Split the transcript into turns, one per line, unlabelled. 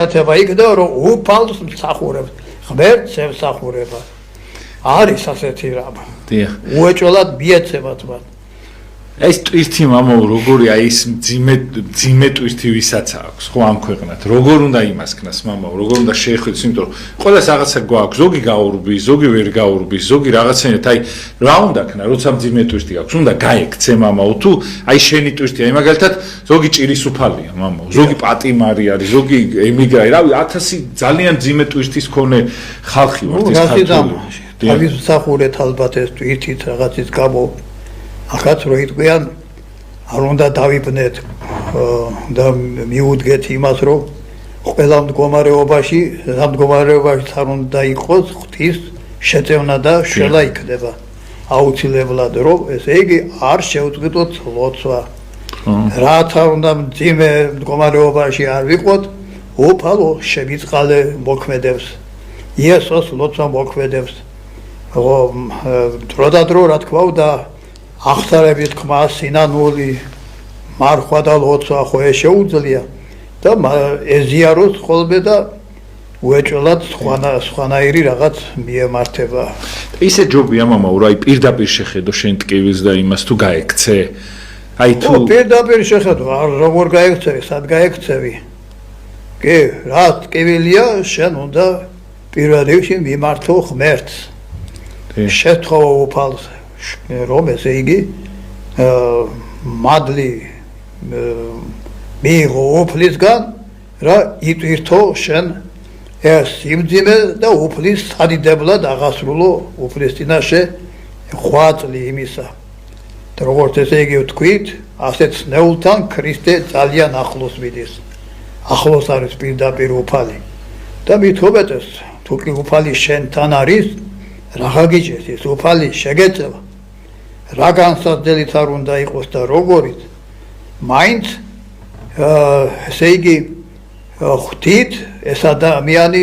ეთება იქდა რომ უფალს მსახურებს, ღმერთს ემსახურება. არის ასეთი რამ.
დიახ.
უეჭველად მიეცემათ მათ.
ეს ტვირთი მამაო როგორი აი ეს ძიმე ტვირთი ვისაც აქვს ხო ამ ქვეყნად როგორ უნდა იმასქნას მამაო როგორ უნდა შეხვდეს იმიტომ რომ ყველას რაღაცა გვაქვს ზოგი გაურბის ზოგი ვერ გაურბის ზოგი რაღაცენით აი რა უნდა ქნა როცა ძიმე ტვირთი აქვს უნდა გაეკცე მამაო თუ აი შენი ტვირთი აი მაგალითად ზოგი ჭირისუფალია მამაო ზოგი პატიმარი არის ზოგი ემიგრაი რავი 1000 ძალიან ძიმე ტვირთის მქონე ხალხი ვართ ეს ქართული
თავის მსახურეთ ალბათ ეს ტვირთით რაღაცის გამო ახაც რო იტყვიან არ უნდა დავიბნეთ და მიუდგეთ იმას რომ ყველა მდგომარეობაში არ უნდა იყოს ღვთის შეწევნა და შელა იქნება აუცილებლად რომ ესე იგი არ შევწყვიტოთ ლოცვა რაც არ უნდა მძიმე მდგომარეობაში არ ვიყოთ უფალო შევიწყალე მოქმედებს იესოს ლოცვა მოქმედებს დრო და დრო რა თქმა უნდა ახსარებით ხმა სინანული მარხვა და ლოცვა ხო ეს შეუძლია და ეზიაროს ხოლმე და უეჭველად სხვანაირი რაღაც მიემართება
ისე ჯობია მამაო რა აი პირდაპირ შეხედო შენ ტკივილს და იმას თუ გაექცე აი თუ
პირდაპირ შეხედო არ როგორ გაექცევი სად გაექცევი კი რა ტკივილია შენ უნდა პირველ რიგში მიმართო ღმერთს შეთხოვო უფალს რომ ესე იგი მადლი მიიღო უფლისგან რა იტვირთო შენ ეს სიმძიმე და უფლის სადიდებლად აღასრულო უფლის წინაშე ღვაწლი იმისა და როგორც ესე იგი ვთქვით ასეთ ნეულთან ქრისტე ძალიან ახლოს მიდის ახლოს არის პირდაპირ უფალი და მithobetes თუ კი უფალი შენთან არის რა გიჭირს ეს უფალი შეგეწევა რა განსაცდელით არ უნდა იყოს და როგორიც მაინც ესე იგი ღვთით ეს ადამიანი